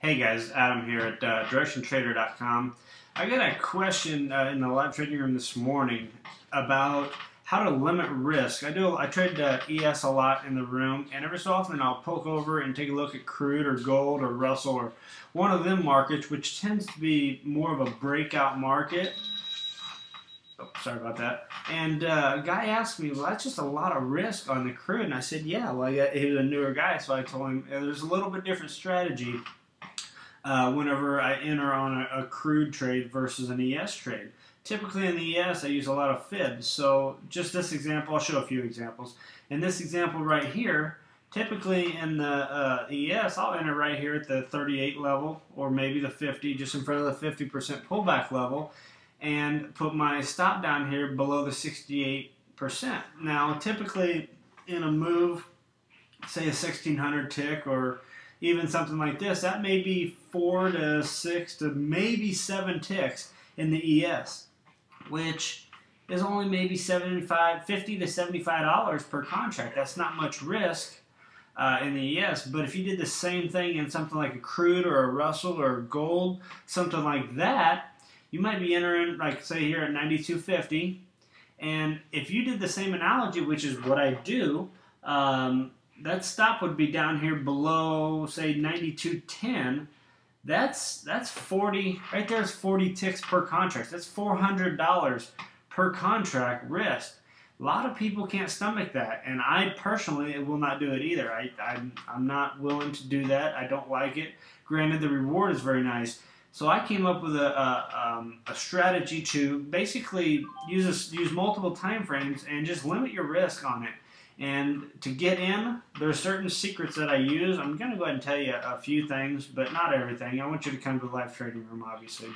Hey guys, Adam here at directiontrader.com. I got a question in the live trading room this morning about how to limit risk. I trade ES a lot in the room, and every so often I'll poke over and take a look at crude or gold or Russell or one of them markets, which tends to be more of a breakout market. Oh, sorry about that. And a guy asked me, well, that's just a lot of risk on the crude. And I said, yeah, well, he was a newer guy, so I told him there's a little bit different strategy whenever I enter on a crude trade versus an ES trade. Typically in the ES, I use a lot of fibs. So just this example, I'll show a few examples. In this example right here, typically in the ES, I'll enter right here at the 38 level or maybe the 50, just in front of the 50% pullback level, and put my stop down here below the 68%. Now, typically in a move, say a 1600 tick or even something like this, that may be 4 to 6 to maybe 7 ticks in the ES, which is only maybe $50 to $75 per contract. That's not much risk in the ES, but if you did the same thing in something like a crude or a Russell or gold, something like that, you might be entering, like say here at 92.50, and if you did the same analogy, which is what I do, that stop would be down here below, say, 92.10. That's 40, right there is 40 ticks per contract. That's $400 per contract risk. A lot of people can't stomach that, and I personally will not do it either. I'm not willing to do that. I don't like it. Granted, the reward is very nice. So I came up with a strategy to basically use multiple time frames and just limit your risk on it. And to get in, there are certain secrets that I use. I'm going to go ahead and tell you a few things, but not everything. I want you to come to the live trading room, obviously.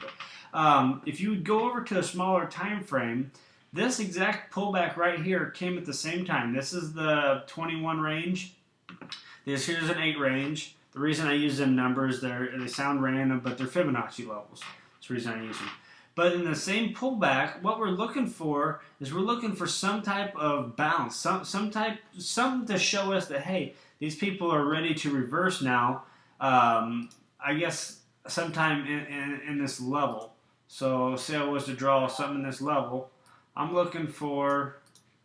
But if you would go over to a smaller time frame, this exact pullback right here came at the same time. This is the 21 range. Here's an 8 range. The reason I use them numbers, they sound random, but they're Fibonacci levels. That's the reason I use them. But in the same pullback, what we're looking for is we're looking for some type of bounce, something to show us that, hey, these people are ready to reverse now. I guess sometime in this level. So say I was to draw something in this level, I'm looking for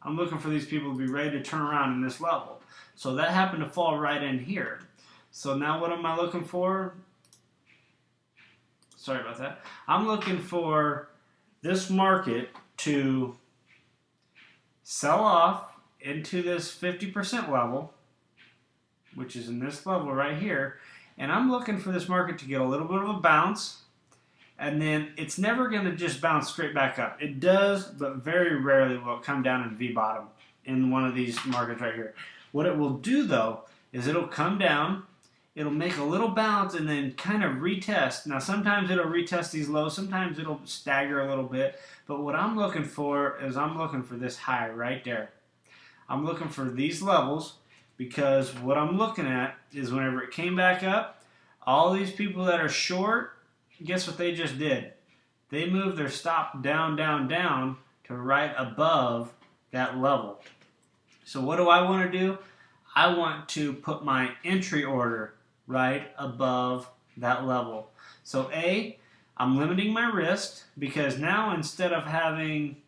these people to be ready to turn around in this level. So that happened to fall right in here. So now what am I looking for? Sorry about that. I'm looking for this market to sell off into this 50% level, which is in this level right here, and I'm looking for this market to get a little bit of a bounce, and then it's never going to just bounce straight back up. It does, but very rarely will it come down in V-bottom in one of these markets right here. What it will do, though, is it'll come down, it'll make a little bounce and then kind of retest. Now, sometimes it'll retest these lows. Sometimes it'll stagger a little bit. But what I'm looking for is I'm looking for this high right there. I'm looking for these levels because what I'm looking at is whenever it came back up, all these people that are short, guess what they just did? They moved their stop down, down, down to right above that level. So what do I want to do? I want to put my entry order right above that level. So I'm limiting my risk because now instead of having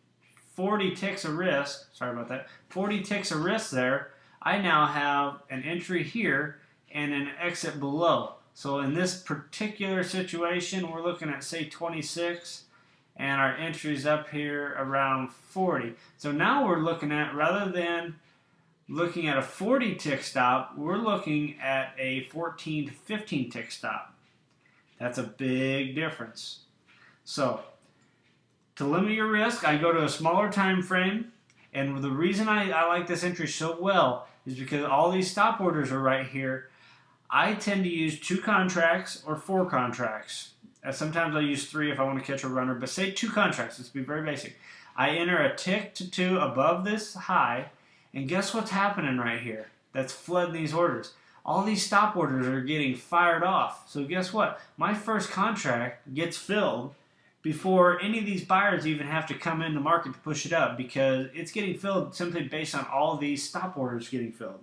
40 ticks of risk, sorry about that, 40 ticks of risk there, I now have an entry here and an exit below. So in this particular situation, we're looking at, say, 26, and our entry's up here around 40. So now we're looking at, rather than looking at a 40 tick stop, we're looking at a 14 to 15 tick stop. That's a big difference. So to limit your risk, I go to a smaller time frame, and the reason I like this entry so well is because all these stop orders are right here. I tend to use 2 contracts or 4 contracts. Sometimes I use 3 if I want to catch a runner, but say 2 contracts. Let's be very basic. I enter a tick to 2 above this high, and guess what's happening right here that's flooding these orders? All these stop orders are getting fired off. So guess what? My first contract gets filled before any of these buyers even have to come in the market to push it up because it's getting filled simply based on all these stop orders getting filled.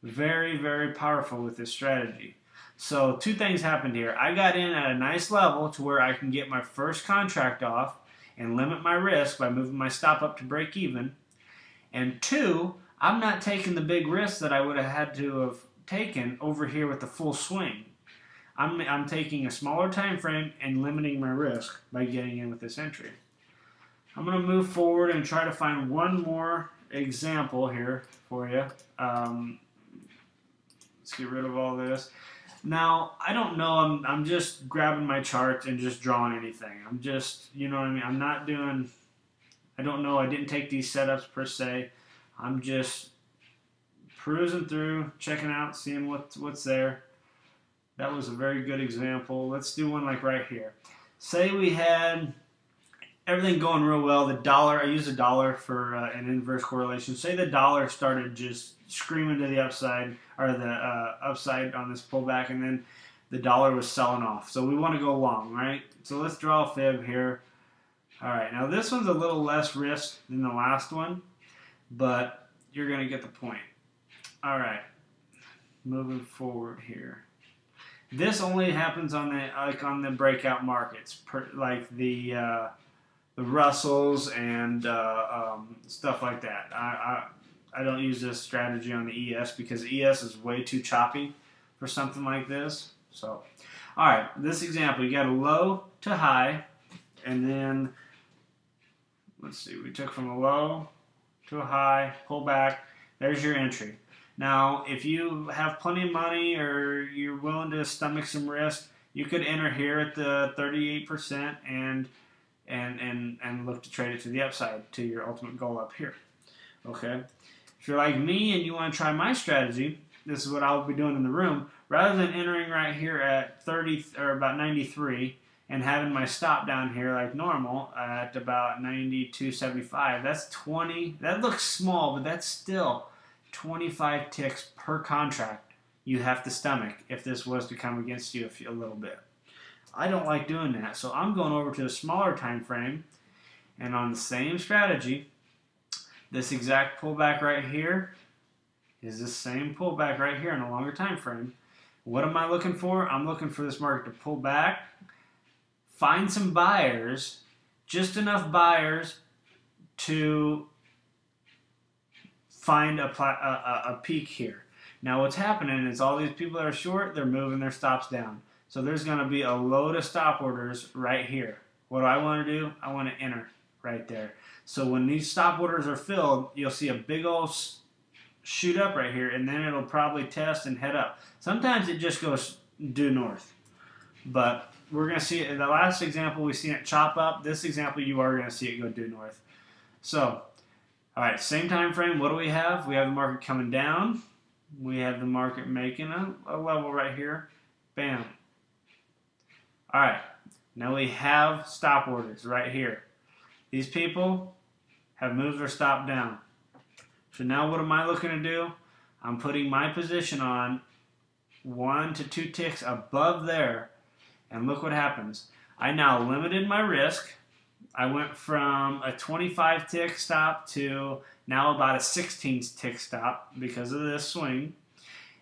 Very, very powerful with this strategy. So two things happened here. I got in at a nice level to where I can get my first contract off and limit my risk by moving my stop up to break even. And two, I'm not taking the big risk that I would have had to have taken over here with the full swing. I'm taking a smaller time frame and limiting my risk by getting in with this entry. I'm going to move forward and try to find one more example here for you. Let's get rid of all this. Now, I don't know, I'm just grabbing my charts and just drawing anything. I'm just, you know what I mean? I'm not doing, I don't know, I didn't take these setups per se. I'm just perusing through, checking out, seeing what's there. That was a very good example. Let's do one like right here. Say we had everything going real well. The dollar, I use a dollar for an inverse correlation. Say the dollar started just screaming to the upside, or the upside on this pullback, and then the dollar was selling off. So we want to go long, right? So let's draw a fib here. All right, now this one's a little less risk than the last one, but you're going to get the point. All right, moving forward here. This only happens on the breakout markets, like the Russells and stuff like that. I don't use this strategy on the ES because ES is way too choppy for something like this. So, all right, this example, you got a low to high, and then let's see, we took from a low to a high, pull back. There's your entry. Now, if you have plenty of money or you're willing to stomach some risk, you could enter here at the 38% and look to trade it to the upside to your ultimate goal up here. Okay. If you're like me and you want to try my strategy, this is what I'll be doing in the room. Rather than entering right here at 30 or about 93 and having my stop down here like normal at about 92.75, that's 20. That looks small, but that's still 25 ticks per contract you have to stomach if this was to come against you a little bit. I don't like doing that, so I'm going over to a smaller time frame, and on the same strategy, this exact pullback right here is the same pullback right here in a longer time frame. What am I looking for? I'm looking for this market to pull back, find some buyers, just enough buyers to find a peak here. Now what's happening is all these people that are short, they're moving their stops down. So there's going to be a load of stop orders right here. What do I want to do? I want to enter right there. So when these stop orders are filled, you'll see a big old shoot up right here, and then it'll probably test and head up. Sometimes it just goes due north. But we're going to see it in the last example, we've seen it chop up. This example, you are going to see it go due north. So, all right, same time frame. What do we have? We have the market coming down. We have the market making a level right here. Bam. All right, now we have stop orders right here. These people have moved their stop down. So now what am I looking to do? I'm putting my position on 1 to 2 ticks above there, and look what happens. I now limited my risk. I went from a 25 tick stop to now about a 16 tick stop because of this swing.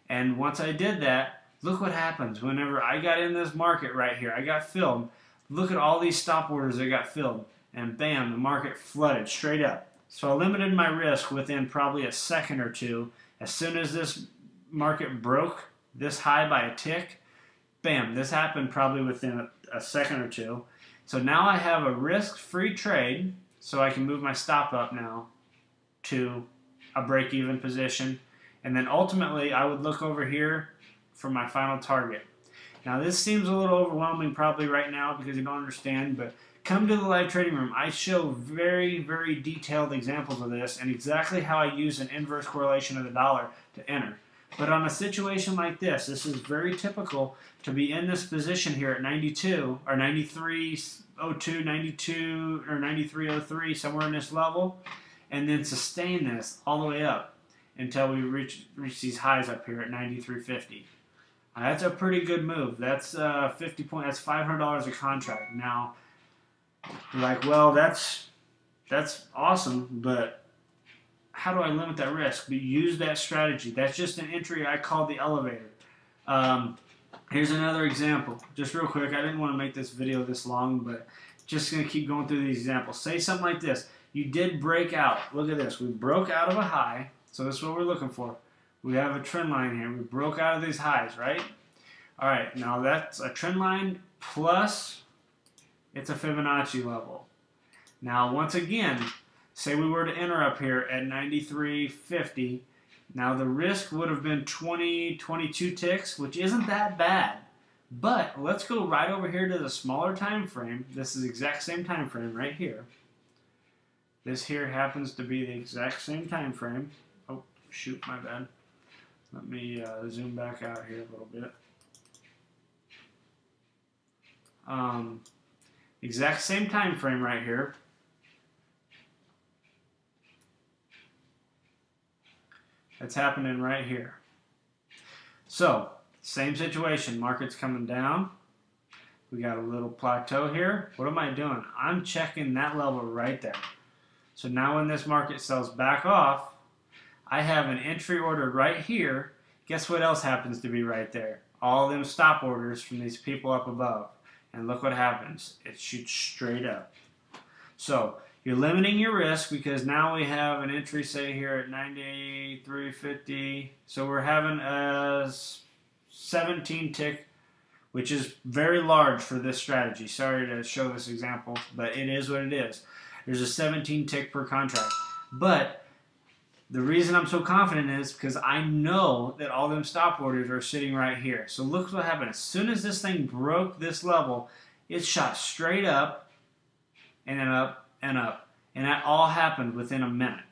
And once I did that, look what happens whenever I got in this market right here. I got filled. Look at all these stop orders that got filled. And bam, the market flooded straight up. So I limited my risk within probably a second or two. As soon as this market broke this high by a tick, bam, this happened probably within a second or two. So now I have a risk-free trade, so I can move my stop up now to a break-even position. And then ultimately, I would look over here for my final target. Now this seems a little overwhelming probably right now because you don't understand, but come to the live trading room. I show very, very detailed examples of this and exactly how I use an inverse correlation of the dollar to enter. But on a situation like this is very typical to be in this position here at 92 or 93.02, 92 or 93.03, somewhere in this level, and then sustain this all the way up until we reach these highs up here at 93.50. That's a pretty good move. That's 50 points. That's $500 a contract. Now, you're like, well, that's awesome, but how do I limit that risk? But use that strategy. That's just an entry I call the elevator. Here's another example, just real quick. I didn't want to make this video this long, but just going to keep going through these examples. Say something like this. You did break out. Look at this. We broke out of a high, so this is what we're looking for. We have a trend line here. We broke out of these highs, right? All right, now that's a trend line plus it's a Fibonacci level. Now, once again, say we were to enter up here at 93.50. Now, the risk would have been 22 ticks, which isn't that bad. But let's go right over here to the smaller time frame. This is the exact same time frame right here. This here happens to be the exact same time frame. Oh, shoot, my bad. Let me zoom back out here a little bit. Exact same time frame right here. That's happening right here. So, same situation. Market's coming down. We got a little plateau here. What am I doing? I'm checking that level right there. So now when this market sells back off, I have an entry order right here. Guess what else happens to be right there? All them stop orders from these people up above. And look what happens. It shoots straight up. So you're limiting your risk because now we have an entry, say here at 93.50. So we're having a 17 tick, which is very large for this strategy. Sorry to show this example, but it is what it is. There's a 17 tick per contract. But the reason I'm so confident is because I know that all them stop orders are sitting right here. So look what happened. As soon as this thing broke this level, it shot straight up and then up and up. And that all happened within a minute.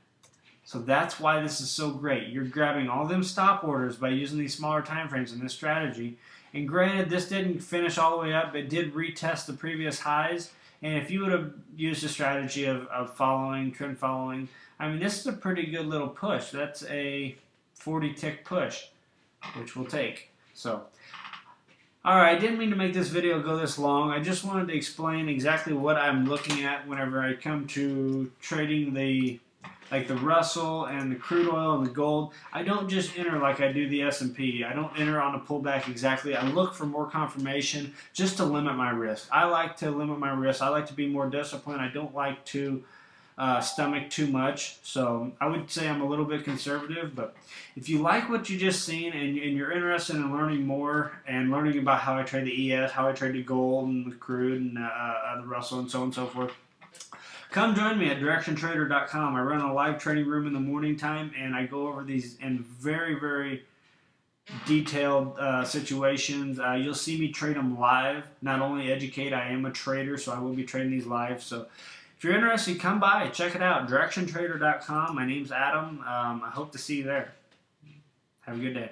So that's why this is so great. You're grabbing all them stop orders by using these smaller time frames in this strategy. And granted, this didn't finish all the way up. It did retest the previous highs. And if you would have used a strategy of following, trend following, I mean, this is a pretty good little push. That's a 40 tick push, which we'll take. So, all right, I didn't mean to make this video go this long. I just wanted to explain exactly what I'm looking at whenever I come to trading the Russell and the crude oil and the gold. I don't just enter like I do the S&P. I don't enter on a pullback exactly. I look for more confirmation just to limit my risk. I like to limit my risk. I like to be more disciplined. I don't like to stomach too much. So I would say I'm a little bit conservative. But if you like what you just seen and you're interested in learning more and learning about how I trade the ES, how I trade the gold and the crude and the Russell and so on and so forth, come join me at directiontrader.com. I run a live trading room in the morning time, and I go over these in very, very detailed situations. You'll see me trade them live. Not only educate, I am a trader, so I will be trading these live. So if you're interested, come by, check it out, directiontrader.com. My name's Adam. I hope to see you there. Have a good day.